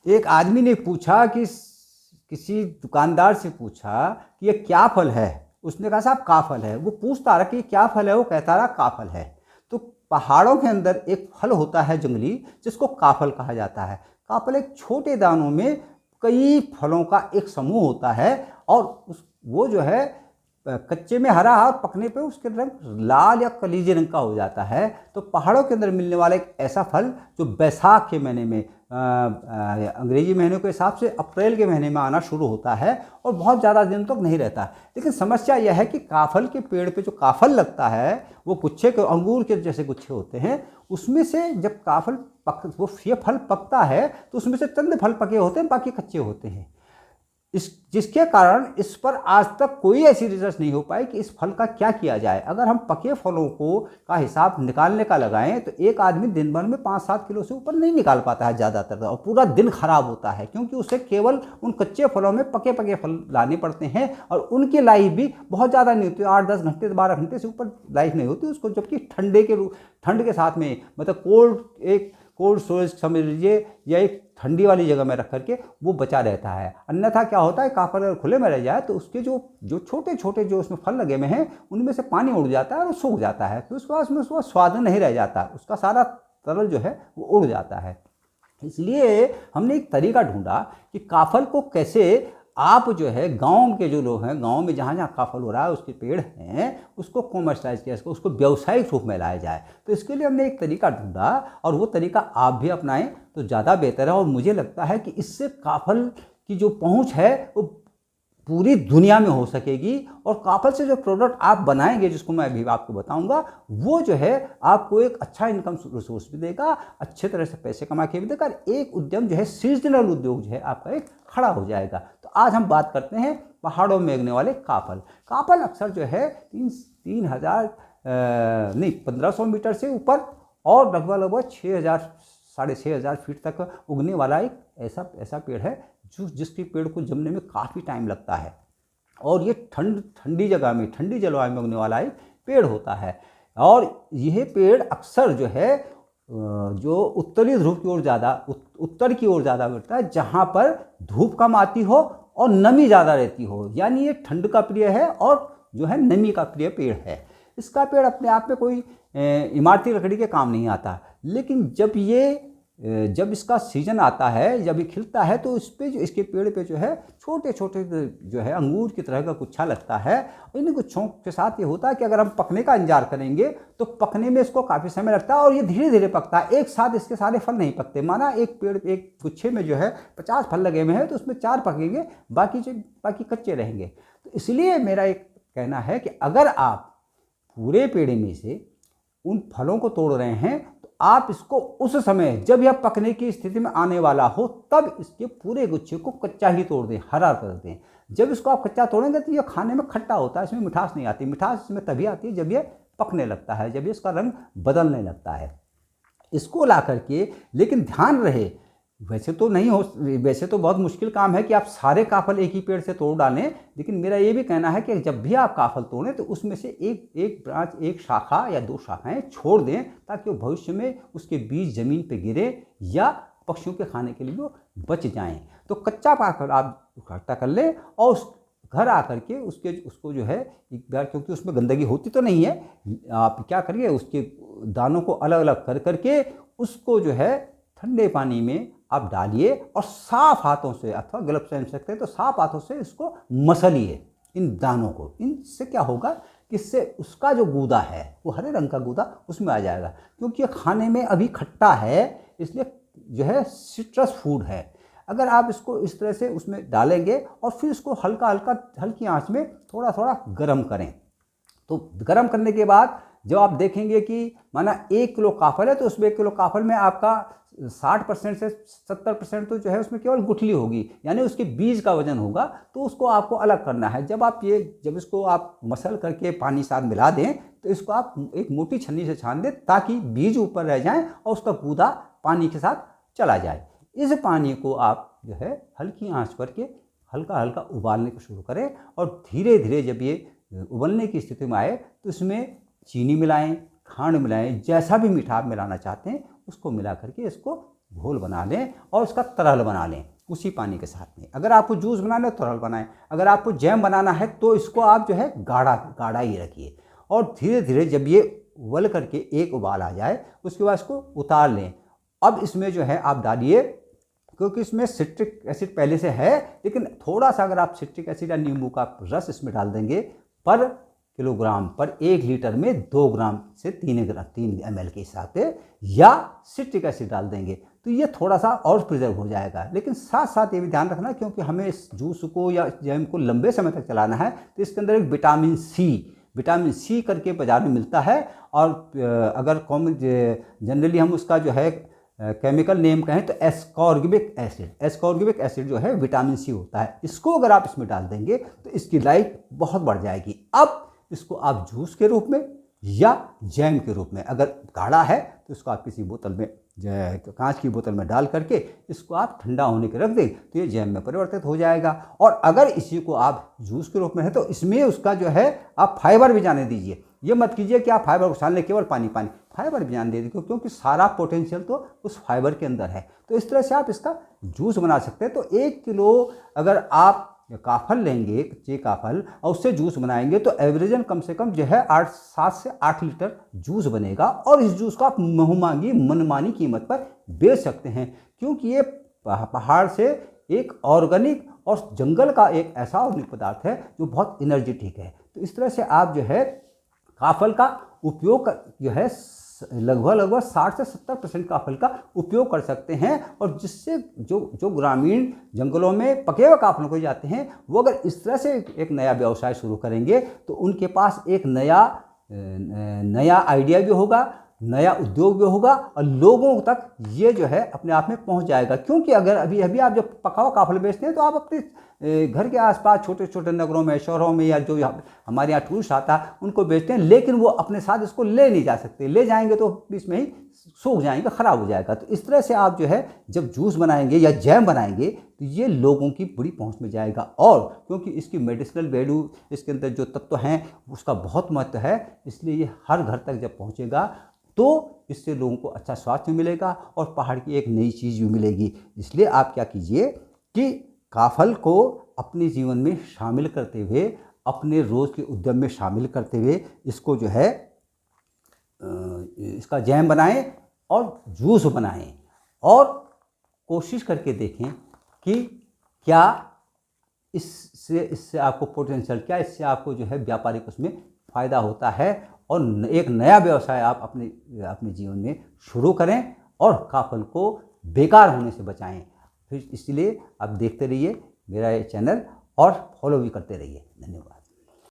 एक आदमी ने पूछा कि किसी दुकानदार से पूछा कि ये क्या फल है। उसने कहा साहब काफल है। वो पूछता रहा कि ये क्या फल है, वो कहता रहा काफल है। तो पहाड़ों के अंदर एक फल होता है जंगली, जिसको काफल कहा जाता है। काफल एक छोटे दानों में कई फलों का एक समूह होता है, और वो जो है कच्चे में हरा और पकने पे उसके रंग लाल या कलीजे रंग का हो जाता है। तो पहाड़ों के अंदर मिलने वाला एक ऐसा फल जो बैसाख के महीने में, अंग्रेजी महीनों के हिसाब से अप्रैल के महीने में आना शुरू होता है और बहुत ज़्यादा दिन तक नहीं रहता। लेकिन समस्या यह है कि काफल के पेड़ पे जो काफल लगता है वो गुच्छे के अंगूर के जैसे गुच्छे होते हैं। उसमें से जब काफल ये फल पकता है तो उसमें से चंद फल पके होते हैं, बाकी कच्चे होते हैं। जिसके कारण इस पर आज तक कोई ऐसी रिसर्च नहीं हो पाई कि इस फल का क्या किया जाए। अगर हम पके फलों को का हिसाब निकालने का लगाएं तो एक आदमी दिन भर में 5-7 किलो से ऊपर नहीं निकाल पाता है ज़्यादातर, और पूरा दिन खराब होता है, क्योंकि उसे केवल उन कच्चे फलों में पके पके फल लाने पड़ते हैं, और उनकी लाइफ भी बहुत ज़्यादा नहीं होती, 8-10 घंटे 12 घंटे से ऊपर लाइफ नहीं होती उसको। जबकि ठंड के साथ में, मतलब कोल्ड स्टोरेज समझ लीजिए, या एक ठंडी वाली जगह में रख करके वो बचा रहता है। अन्यथा क्या होता है, काफल अगर खुले में रह जाए तो उसके जो छोटे छोटे जो उसमें फल लगे हुए हैं उनमें से पानी उड़ जाता है और सूख जाता है। फिर उसके बाद उसमें उसका स्वाद नहीं रह जाता, उसका सारा तरल जो है वो उड़ जाता है। इसलिए हमने एक तरीका ढूंढा कि काफल को कैसे आप जो है गांव के जो लोग हैं, गांव में जहाँ जहाँ काफल हो रहा है उसके पेड़ हैं, उसको कॉमर्शलाइज किया, उसको व्यावसायिक रूप में लाया जाए। तो इसके लिए हमने एक तरीका ढूंढा, और वो तरीका आप भी अपनाएं तो ज़्यादा बेहतर है। और मुझे लगता है कि इससे काफल की जो पहुँच है वो पूरी दुनिया में हो सकेगी, और काफल से जो प्रोडक्ट आप बनाएंगे, जिसको मैं अभी आपको बताऊंगा, वो जो है आपको एक अच्छा इनकम रिसोर्स भी देगा, अच्छे तरह से पैसे कमा के भी देगा। एक उद्यम जो है, सीजनल उद्योग जो है आपका एक खड़ा हो जाएगा। तो आज हम बात करते हैं पहाड़ों में उगने वाले काफल। काफल अक्सर जो है 1500 मीटर से ऊपर और लगभग 6,000-6,500 फीट तक उगने वाला एक ऐसा पेड़ है जिसके पेड़ को जमने में काफ़ी टाइम लगता है, और ये ठंडी जगह में, ठंडी जलवायु में उगने वाला एक पेड़ होता है। और यह पेड़ अक्सर जो है जो उत्तरी ध्रुव की ओर उत्तर की ओर ज़्यादा बढ़ता है, जहाँ पर धूप कम आती हो और नमी ज़्यादा रहती हो। यानी ये ठंड का प्रिय है और जो है नमी का प्रिय पेड़ है। इसका पेड़ अपने आप में कोई इमारती लकड़ी के काम नहीं आता, लेकिन जब इसका सीजन आता है, जब ये खिलता है, तो इसके पेड़ पे जो है छोटे छोटे जो है अंगूर की तरह का गुच्छा लगता है। इन गुच्छों के साथ ये होता है कि अगर हम पकने का इंतजार करेंगे तो पकने में इसको काफ़ी समय लगता है, और ये धीरे धीरे पकता है। एक साथ इसके सारे फल नहीं पकते। माना एक गुच्छे में जो है 50 फल लगे हुए हैं, तो उसमें 4 पकेंगे, बाकी कच्चे रहेंगे। तो इसलिए मेरा एक कहना है कि अगर आप पूरे पेड़ में से उन फलों को तोड़ रहे हैं, आप इसको उस समय जब यह पकने की स्थिति में आने वाला हो, तब इसके पूरे गुच्छे को कच्चा ही तोड़ दें, हरा कर दें। जब इसको आप कच्चा तोड़ेंगे तो यह खाने में खट्टा होता है, इसमें मिठास नहीं आती। मिठास इसमें तभी आती है जब यह पकने लगता है, जब इसका रंग बदलने लगता है। इसको ला करके, लेकिन ध्यान रहे, वैसे तो बहुत मुश्किल काम है कि आप सारे काफल एक ही पेड़ से तोड़ डालें, लेकिन मेरा ये भी कहना है कि जब भी आप काफल तोड़ें तो उसमें से एक ब्रांच, एक शाखा या 2 शाखाएं छोड़ दें, ताकि वो भविष्य में उसके बीज जमीन पे गिरे या पक्षियों के खाने के लिए वो बच जाएं। तो कच्चा काफल आप इकट्ठा कर लें, और घर आकर के उसको जो है एक बार, क्योंकि उसमें गंदगी होती तो नहीं है, आप क्या करिए, उसके दानों को अलग अलग कर करके उसको जो है ठंडे पानी में आप डालिए, और साफ हाथों से, अथवा ग्लव से सकते हैं तो साफ हाथों से इसको मसलिए इन दानों को। इनसे क्या होगा कि इससे उसका जो गूदा है, वो हरे रंग का गूदा उसमें आ जाएगा, क्योंकि ये खाने में अभी खट्टा है, इसलिए जो है सिट्रस फूड है। अगर आप इसको इस तरह से उसमें डालेंगे और फिर इसको हल्की आंच में थोड़ा थोड़ा गर्म करें, तो गर्म करने के बाद जब आप देखेंगे कि माना 1 किलो काफल है, तो उसमें 1 किलो काफल में आपका 60% से 70% तो जो है उसमें केवल गुठली होगी, यानी उसके बीज का वजन होगा। तो उसको आपको अलग करना है। जब इसको आप मसल करके पानी साथ मिला दें, तो इसको आप एक मोटी छन्नी से छान दें, ताकि बीज ऊपर रह जाएं और उसका गूदा पानी के साथ चला जाए। इस पानी को आप जो है हल्की आंच पर के हल्का हल्का उबालने को शुरू करें, और धीरे धीरे जब ये उबलने की स्थिति में आए तो इसमें चीनी मिलाएं, खांड मिलाएं, जैसा भी मीठा आप मिलाना चाहते हैं उसको मिला करके इसको घोल बना लें और उसका तरल बना लें उसी पानी के साथ में। अगर आपको जूस बनाना है तो तरल बनाएं, अगर आपको जैम बनाना है तो इसको आप जो है गाढ़ा गाढ़ा ही रखिए। और धीरे धीरे जब ये उबल करके एक उबाल आ जाए उसके बाद इसको उतार लें। अब इसमें जो है आप डालिए, क्योंकि इसमें सिट्रिक एसिड पहले से है, लेकिन थोड़ा सा अगर आप सिट्रिक एसिड या नींबू का रस इसमें डाल देंगे पर किलोग्राम पर 1 लीटर में 2 ग्राम से 3 ml के हिसाब से, या सिट्रिक एसिड डाल देंगे तो ये थोड़ा सा और प्रिजर्व हो जाएगा। लेकिन साथ साथ ये भी ध्यान रखना, क्योंकि हमें इस जूस को या जैम को लंबे समय तक चलाना है, तो इसके अंदर एक विटामिन सी करके बाजार में मिलता है। और अगर कॉमन जनरली हम उसका जो है केमिकल नेम कहें तो एस्कॉर्बिक एसिड जो है विटामिन सी होता है। इसको अगर आप इसमें डाल देंगे तो इसकी लाइफ बहुत बढ़ जाएगी। अब इसको आप जूस के रूप में या जैम के रूप में, अगर गाढ़ा है तो इसको आप किसी बोतल में, कांच की बोतल में डाल करके इसको आप ठंडा होने के रख दें तो ये जैम में परिवर्तित हो जाएगा। और अगर इसी को आप जूस के रूप में है तो इसमें उसका जो है आप फाइबर भी जाने दीजिए। ये मत कीजिए कि आप फाइबर उछाल लें केवल पानी, फाइबर भी जान दे दीजिए, क्योंकि सारा पोटेंशियल तो उस फाइबर के अंदर है। तो इस तरह से आप इसका जूस बना सकते हैं। तो 1 किलो अगर आप काफल लेंगे, कच्चे काफल, और उससे जूस बनाएंगे तो एवरेजन कम से कम जो है 7 से 8 लीटर जूस बनेगा। और इस जूस को आप मुँहमांगी मनमानी कीमत पर बेच सकते हैं, क्योंकि ये पहाड़ से एक ऑर्गेनिक और जंगल का एक ऐसा ऑर्गेनिक पदार्थ है जो बहुत एनर्जेटिक है। तो इस तरह से आप जो है काफल का उपयोग जो है लगभग 60 से 70% काफल का उपयोग कर सकते हैं। और जिससे जो ग्रामीण जंगलों में पके हुए काफल को जाते हैं, वो अगर इस तरह से एक नया व्यवसाय शुरू करेंगे तो उनके पास एक नया आइडिया भी होगा, नया उद्योग भी होगा, और लोगों तक ये जो है अपने आप में पहुंच जाएगा। क्योंकि अगर अभी आप जब पका हुआ काफल बेचते हैं तो आप अपने घर के आसपास छोटे छोटे नगरों में, शहरों में, या जो हमारे यहाँ टूरिस्ट आता है उनको बेचते हैं, लेकिन वो अपने साथ इसको ले नहीं जा सकते। ले जाएंगे तो बीच में ही सूख जाएंगे, ख़राब हो जाएगा। तो इस तरह से आप जो है जब जूस बनाएंगे या जैम बनाएंगे तो ये लोगों की बड़ी पहुंच में जाएगा। और क्योंकि इसकी मेडिसिनल वैल्यू, इसके अंदर जो तत्व हैं उसका बहुत महत्व है, इसलिए ये हर घर तक जब पहुँचेगा तो इससे लोगों को अच्छा स्वास्थ्य मिलेगा और पहाड़ की एक नई चीज़ भी मिलेगी। इसलिए आप क्या कीजिए कि काफल को अपने जीवन में शामिल करते हुए, अपने रोज़ के उद्यम में शामिल करते हुए इसको जो है इसका जैम बनाएं और जूस बनाएं, और कोशिश करके देखें कि क्या इससे आपको पोटेंशियल, क्या इससे आपको जो है व्यापारिक उसमें फ़ायदा होता है, और एक नया व्यवसाय आप अपने जीवन में शुरू करें और काफल को बेकार होने से बचाएं। फिर इसलिए आप देखते रहिए मेरा ये चैनल और फॉलो भी करते रहिए। धन्यवाद।